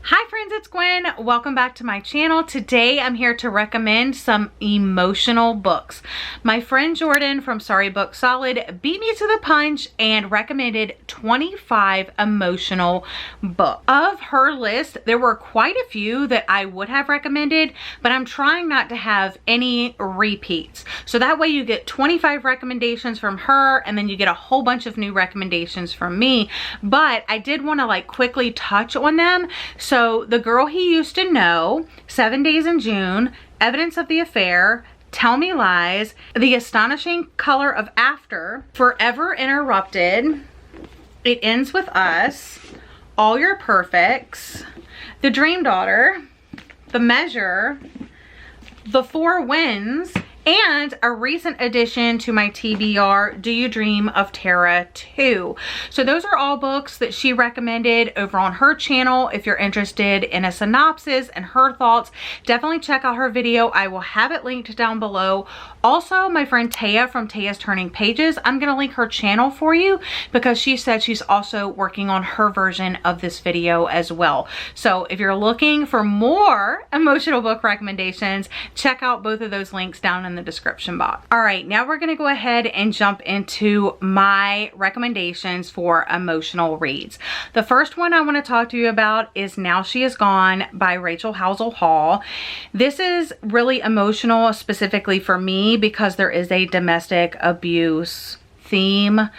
Hi friends, it's Gwen. Welcome back to my channel. Today I'm here to recommend some emotional books. My friend Jordan from Sorry Book Solid beat me to the punch and recommended 25 emotional books. Of her list, there were quite a few that I would have recommended, but I'm trying not to have any repeats. So that way you get 25 recommendations from her and then you get a whole bunch of new recommendations from me. But I did want to like quickly touch on them. So The Girl He Used to Know, 7 Days in June, Evidence of the Affair, Tell Me Lies, The Astonishing Color of After, Forever Interrupted, It Ends With Us, All Your Perfects, The Dream Daughter, The Measure, The Four Winds, and a recent addition to my TBR, Do You Dream of Tara 2? So those are all books that she recommended over on her channel. If you're interested in a synopsis and her thoughts, definitely check out her video. I will have it linked down below. Also, my friend Taya from Taya's Turning Pages, I'm going to link her channel for you because she said she's also working on her version of this video as well. So if you're looking for more emotional book recommendations, check out both of those links down in the description box. All right, now we're going to go ahead and jump into my recommendations for emotional reads. The first one I want to talk to you about is Now She Is Gone by Rachel Housel Hall. This is really emotional specifically for me because there is a domestic abuse theme.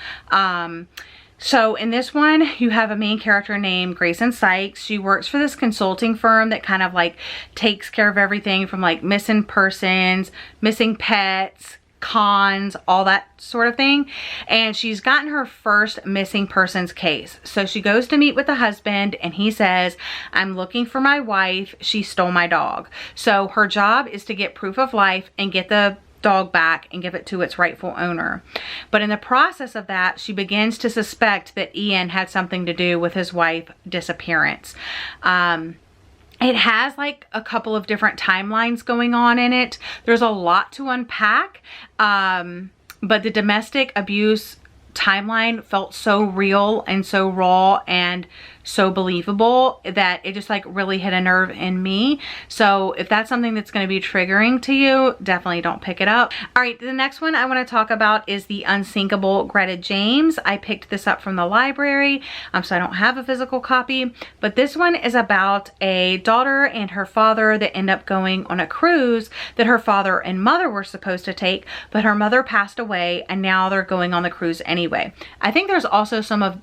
So in this one, you have a main character named Grayson Sykes. She works for this consulting firm that kind of like takes care of everything from like missing persons, missing pets, cons, all that sort of thing. And she's gotten her first missing persons case. So she goes to meet with the husband and he says, I'm looking for my wife. She stole my dog. So her job is to get proof of life and get the dog back and give it to its rightful owner. But in the process of that, she begins to suspect that Ian had something to do with his wife's disappearance. It has like a couple of different timelines going on in it. There's a lot to unpack, but the domestic abuse timeline felt so real and so raw and so believable that it just like really hit a nerve in me. So if that's something that's going to be triggering to you, definitely don't pick it up. All right, the next one I want to talk about is The Unsinkable Greta James. I picked this up from the library, so I don't have a physical copy, but this one is about a daughter and her father that end up going on a cruise that her father and mother were supposed to take, but her mother passed away and now they're going on the cruise anyway. I think there's also some of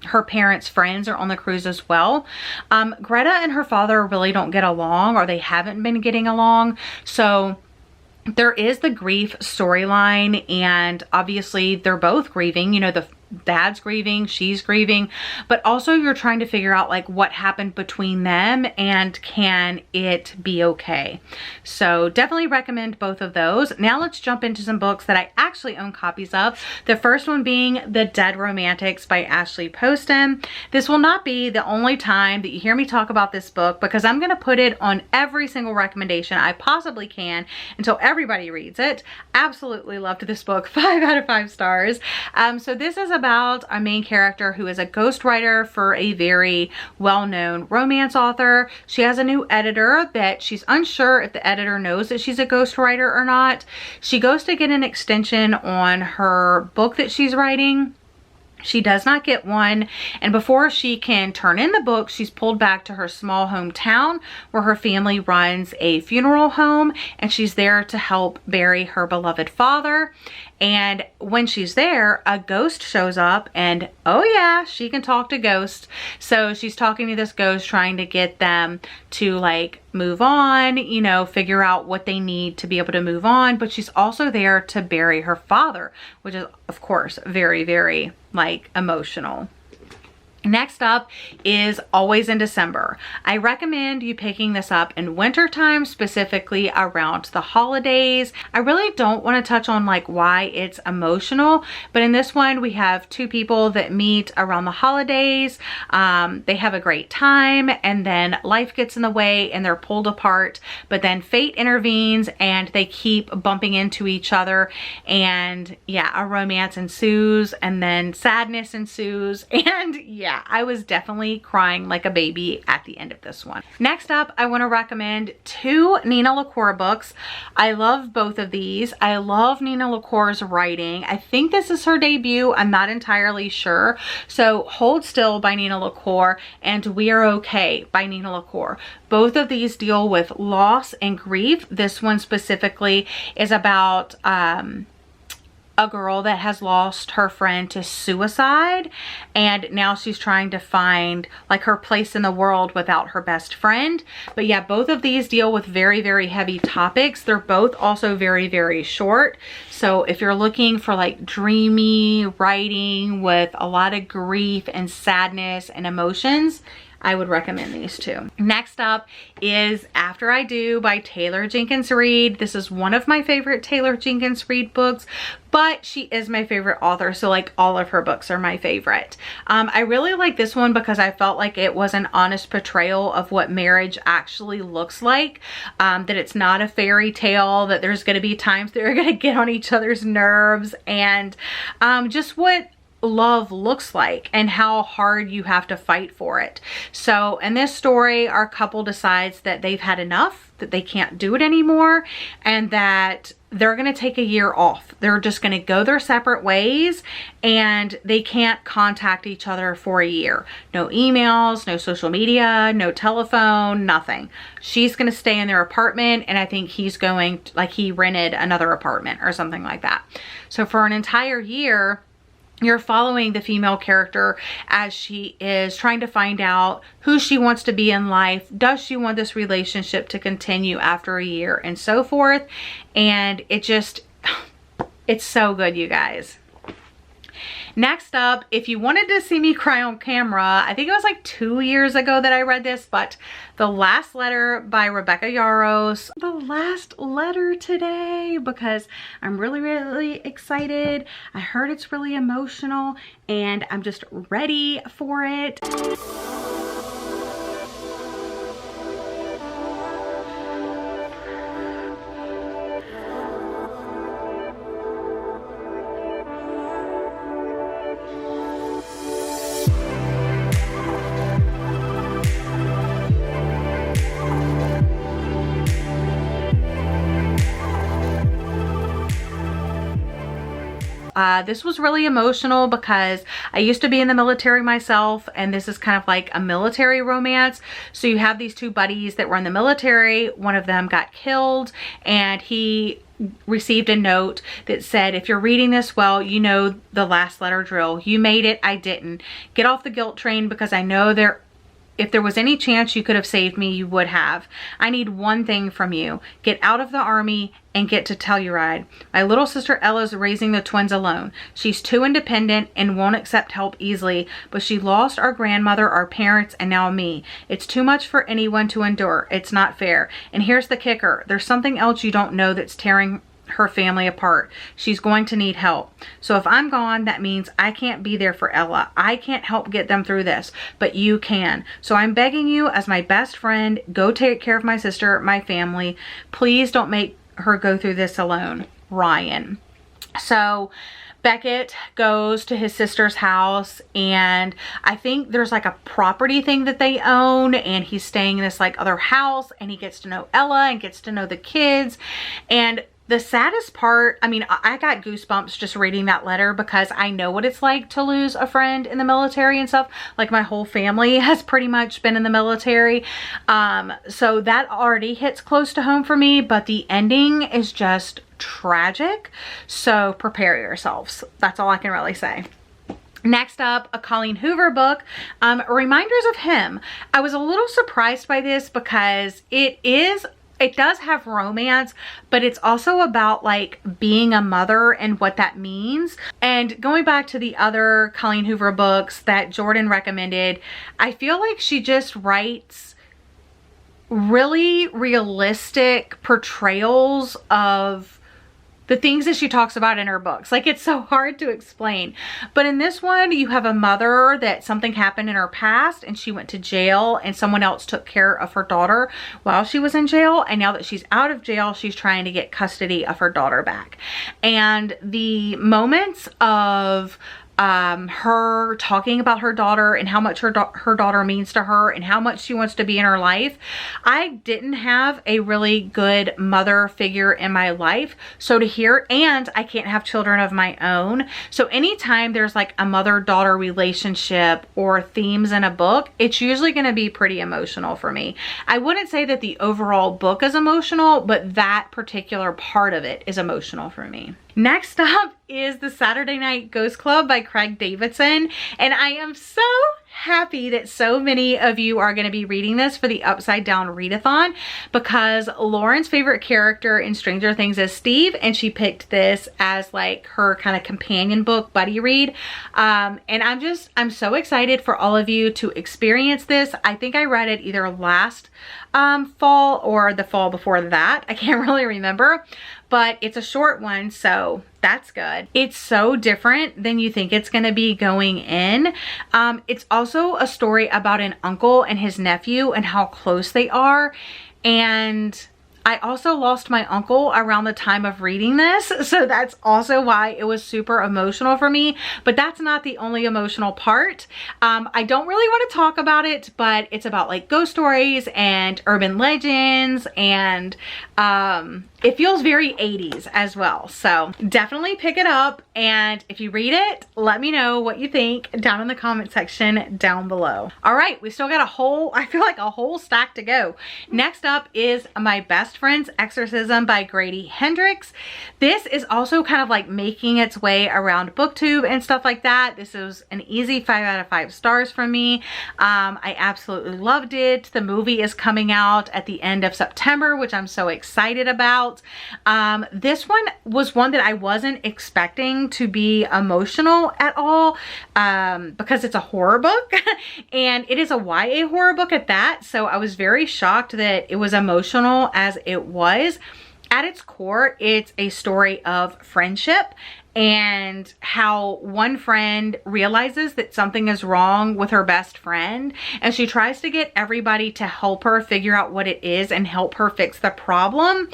her parents' friends are on the cruise as well. Greta and her father really don't get along, or they haven't been getting along. So there is the grief storyline, and obviously they're both grieving. You know, the dad's grieving, she's grieving, but also you're trying to figure out like what happened between them and can it be okay. So definitely recommend both of those. Now let's jump into some books that I actually own copies of. The first one being The Dead Romantics by Ashley Poston. This will not be the only time that you hear me talk about this book because I'm going to put it on every single recommendation I possibly can until everybody reads it. Absolutely loved this book. 5 out of 5 stars. So this is about a main character who is a ghostwriter for a very well-known romance author. She has a new editor that she's unsure if the editor knows that she's a ghostwriter or not. She goes to get an extension on her book that she's writing. She does not get one, and before she can turn in the book, she's pulled back to her small hometown where her family runs a funeral home, and she's there to help bury her beloved father. And when she's there, a ghost shows up, and oh yeah, she can talk to ghosts. So she's talking to this ghost, trying to get them to like move on, you know, figure out what they need to be able to move on. But she's also there to bury her father, which is of course very, very like emotional. Next up is Always in December. I recommend you picking this up in wintertime, specifically around the holidays. I really don't want to touch on like why it's emotional, but in this one we have two people that meet around the holidays. They have a great time and then life gets in the way and they're pulled apart, but then fate intervenes and they keep bumping into each other, and yeah, a romance ensues and then sadness ensues, and yeah, yeah, I was definitely crying like a baby at the end of this one. Next up, I want to recommend 2 Nina LaCour books. I love both of these. I love Nina LaCour's writing. I think this is her debut. I'm not entirely sure. So Hold Still by Nina LaCour and We Are Okay by Nina LaCour. Both of these deal with loss and grief. This one specifically is about a girl that has lost her friend to suicide, and now she's trying to find like her place in the world without her best friend. But yeah, both of these deal with very, very heavy topics. They're both also very, very short. So if you're looking for like dreamy writing with a lot of grief and sadness and emotions, I would recommend these 2. Next up is After I Do by Taylor Jenkins Reid. This is one of my favorite Taylor Jenkins Reid books, but she is my favorite author, so like all of her books are my favorite. I really like this one because I felt like it was an honest portrayal of what marriage actually looks like, that it's not a fairy tale, that there's going to be times they're going to get on each other's nerves, and just what love looks like and how hard you have to fight for it. So in this story, our couple decides that they've had enough, that they can't do it anymore, and that they're going to take a year off. They're just going to go their separate ways, and they can't contact each other for a year. No emails, no social media, no telephone, nothing. She's going to stay in their apartment, and I think he's going to, like, he rented another apartment or something like that. So for an entire year, you're following the female character as she is trying to find out who she wants to be in life. Does she want this relationship to continue after a year, and so forth. And it just, it's so good, you guys. Next up, if you wanted to see me cry on camera, I think it was like 2 years ago that I read this, but The Last Letter by Rebecca Yarros. The last letter today, because I'm really, really excited. I heard it's really emotional, and I'm just ready for it. This was really emotional because I used to be in the military myself, and this is kind of like a military romance. So you have these 2 buddies that were in the military. One of them got killed, and he received a note that said, if you're reading this, well, you know the last letter drill. You made it, I didn't. Get off the guilt train, because I know if there was any chance you could have saved me, you would have. I need one thing from you. Get out of the army and get to Telluride. My little sister Ella's raising the twins alone. She's too independent and won't accept help easily, but she lost our grandmother, our parents, and now me. It's too much for anyone to endure. It's not fair. And here's the kicker. There's something else you don't know that's tearing her family apart. She's going to need help. So if I'm gone, that means I can't be there for Ella. I can't help get them through this, but you can. So I'm begging you as my best friend, go take care of my sister, my family. Please don't make her go through this alone. Ryan. So Beckett goes to his sister's house, and I think there's like a property thing that they own, and he's staying in this like other house, and he gets to know Ella and gets to know the kids. And the saddest part, I mean, I got goosebumps just reading that letter, because I know what it's like to lose a friend in the military and stuff. Like, my whole family has pretty much been in the military. So that already hits close to home for me, but the ending is just tragic. So prepare yourselves. That's all I can really say. Next up, a Colleen Hoover book, Reminders of Him. I was a little surprised by this because it does have romance, but it's also about like being a mother and what that means. And going back to the other Colleen Hoover books that Jordan recommended, I feel like she just writes really realistic portrayals of the things that she talks about in her books. Like, it's so hard to explain. But in this one, you have a mother that something happened in her past, and she went to jail, and someone else took care of her daughter while she was in jail. And now that she's out of jail, she's trying to get custody of her daughter back. And the moments of her talking about her daughter and how much her daughter means to her and how much she wants to be in her life. I didn't have a really good mother figure in my life, so to hear, and I can't have children of my own, so anytime there's like a mother-daughter relationship or themes in a book, it's usually going to be pretty emotional for me. I wouldn't say that the overall book is emotional, but that particular part of it is emotional for me. Next up is The Saturday Night Ghost Club by Craig Davidson, and I am so happy that so many of you are going to be reading this for the Upside Down Readathon, because Lauren's favorite character in Stranger Things is Steve, and she picked this as like her kind of companion book buddy read, and I'm so excited for all of you to experience this. I think I read it either last fall or the fall before that. I can't really remember, but it's a short one, so that's good. It's so different than you think it's going to be going in. It's also a story about an uncle and his nephew and how close they are. And I also lost my uncle around the time of reading this, so that's also why it was super emotional for me, but that's not the only emotional part. I don't really want to talk about it, but it's about like ghost stories and urban legends, and it feels very 80s as well, so definitely pick it up, and if you read it, let me know what you think down in the comment section down below. All right, we still got I feel like a whole stack to go. Next up is My Best Friend's Exorcism by Grady Hendrix. This is also kind of like making its way around BookTube and stuff like that. This is an easy 5 out of 5 stars from me. I absolutely loved it. The movie is coming out at the end of September, which I'm so excited about. This one was one that I wasn't expecting to be emotional at all, because it's a horror book and it is a YA horror book at that, so I was very shocked that it was emotional as it was. At its core, it's a story of friendship and how one friend realizes that something is wrong with her best friend, and she tries to get everybody to help her figure out what it is and help her fix the problem,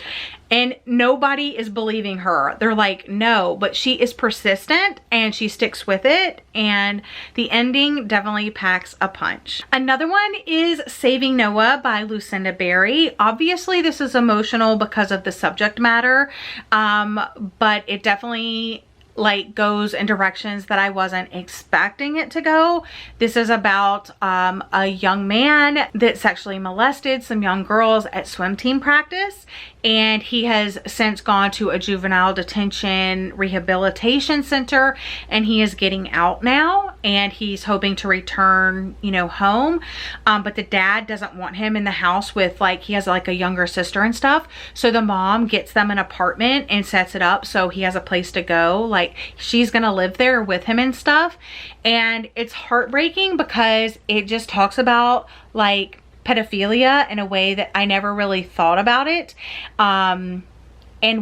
and nobody is believing her. They're like, no, but she is persistent and she sticks with it, and the ending definitely packs a punch. Another one is Saving Noah by Lucinda Berry. Obviously this is emotional because of the subject matter, but it definitely like goes in directions that I wasn't expecting it to go. This is about a young man that sexually molested some young girls at swim team practice, and he has since gone to a juvenile detention rehabilitation center, and he is getting out now, and he's hoping to return, you know, home, but the dad doesn't want him in the house with, like, he has like a younger sister and stuff, so the mom gets them an apartment and sets it up so he has a place to go. Like, she's gonna live there with him and stuff, and it's heartbreaking because it just talks about like pedophilia in a way that I never really thought about it, and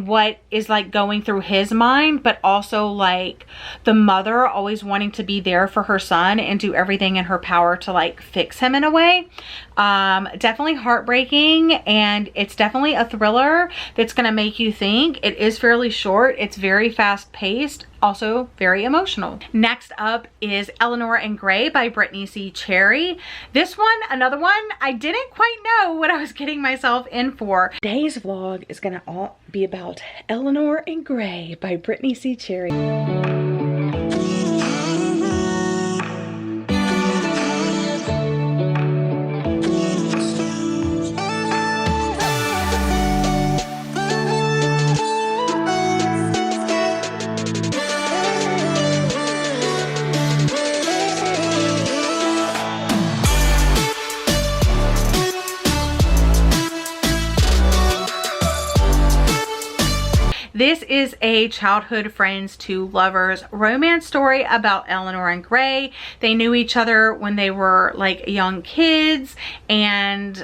what is like going through his mind, but also like the mother always wanting to be there for her son and do everything in her power to like fix him in a way. Definitely heartbreaking, and it's definitely a thriller that's gonna make you think. It is fairly short, it's very fast paced, also very emotional. Next up is Eleanor and Gray by Brittany C. Cherry. This one, another one, I didn't quite know what I was getting myself in for. Today's vlog is gonna all be about Eleanor and Gray by Brittany C. Cherry. This is a childhood friends to lovers romance story about Eleanor and Gray. They knew each other when they were like young kids, and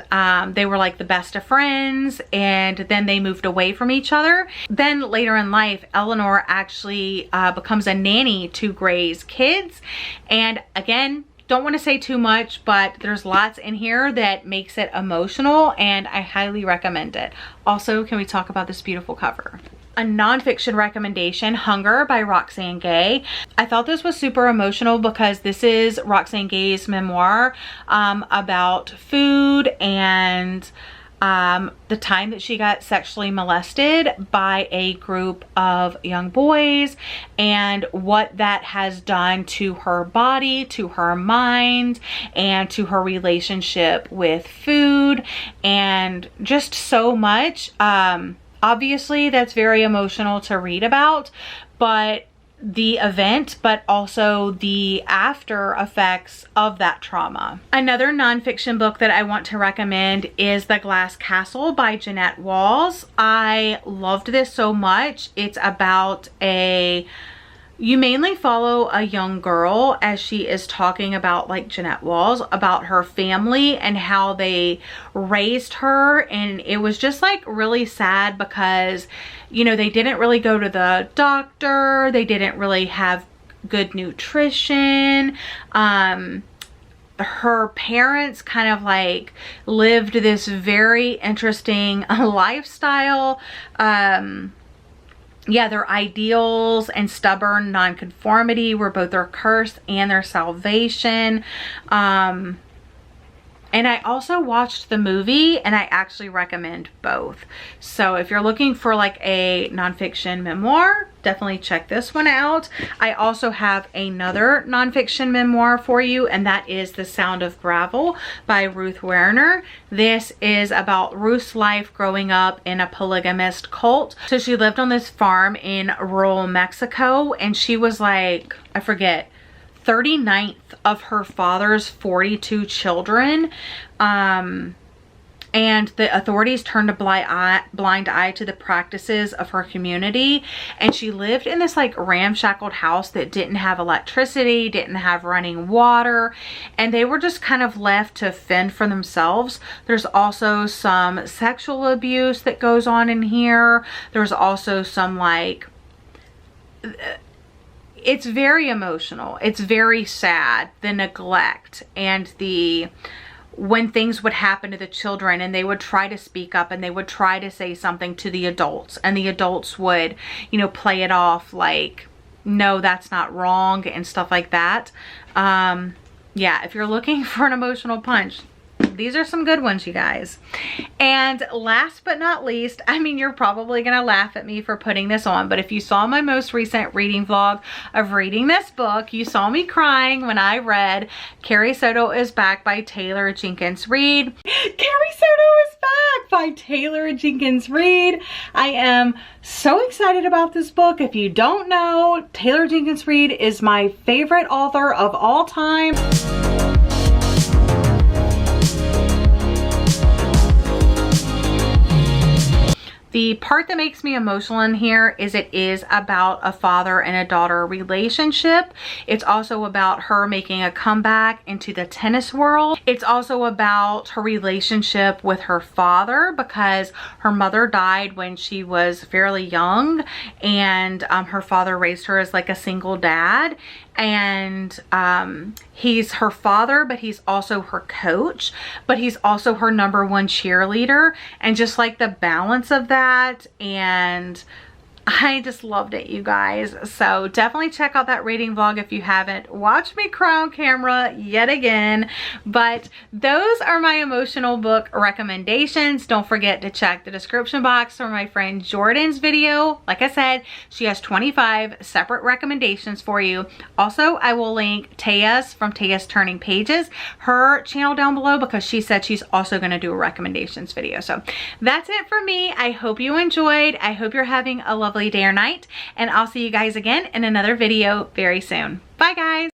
they were like the best of friends, and then they moved away from each other. Then later in life, Eleanor actually becomes a nanny to Gray's kids, and again, don't want to say too much, but there's lots in here that makes it emotional, and I highly recommend it. Also, can we talk about this beautiful cover? a nonfiction recommendation, Hunger by Roxane Gay. I thought this was super emotional because this is Roxane Gay's memoir about food and the time that she got sexually molested by a group of young boys and what that has done to her body, to her mind, and to her relationship with food, and just so much. Obviously, that's very emotional to read about, but the event, but also the after effects of that trauma. Another nonfiction book that I want to recommend is The Glass Castle by 𝒍𝒊𝒏𝒌𝒔. I loved this so much. It's about you mainly follow a young girl as she is talking about, like, 𝒍𝒊𝒏𝒌𝒔, about her family and how they raised her. And it was just like really sad because, you know, they didn't really go to the doctor. They didn't really have good nutrition. Her parents kind of like lived this very interesting lifestyle. Yeah, their ideals and stubborn nonconformity were both their curse and their salvation. And I also watched the movie, and I actually recommend both. So if you're looking for like a nonfiction memoir, definitely check this one out. I also have another nonfiction memoir for you, and that is The Sound of Gravel by Ruth Werner. This is about Ruth's life growing up in a polygamist cult. So she lived on this farm in rural Mexico, and she was like, I forget, 39th of her father's 42 children. And the authorities turned a blind eye to the practices of her community. And she lived in this like ramshackled house that didn't have electricity, didn't have running water, and they were just kind of left to fend for themselves. There's also some sexual abuse that goes on in here. There's also some like, it's very emotional. It's very sad, the neglect and when things would happen to the children and they would try to speak up and they would try to say something to the adults, and the adults would, you know, play it off like, no, that's not wrong and stuff like that. Yeah, if you're looking for an emotional punch, these are some good ones, you guys. And last but not least, I mean, you're probably gonna laugh at me for putting this on, but if you saw my most recent reading vlog of reading this book, you saw me crying when I read Carrie Soto is Back by Taylor Jenkins Reid. Carrie Soto is Back by Taylor Jenkins Reid. I am so excited about this book. If you don't know, Taylor Jenkins Reid is my favorite author of all time. The part that makes me emotional in here is it is about a father and a daughter relationship. It's also about her making a comeback into the tennis world. It's also about her relationship with her father, because her mother died when she was fairly young, and her father raised her as like a single dad. And he's her father, but he's also her coach, but he's also her #1 cheerleader, and just like the balance of that, and I just loved it, you guys. So definitely check out that reading vlog if you haven't. Watch me cry on camera yet again. But those are my emotional book recommendations. Don't forget to check the description box for my friend Jordan's video. Like I said, she has 25 separate recommendations for you. Also, I will link Taya's from Taya's Turning Pages, her channel down below, because she said she's also going to do a recommendations video. So that's it for me. I hope you enjoyed. I hope you're having a lovely day or night, and I'll see you guys again in another video very soon. Bye, guys.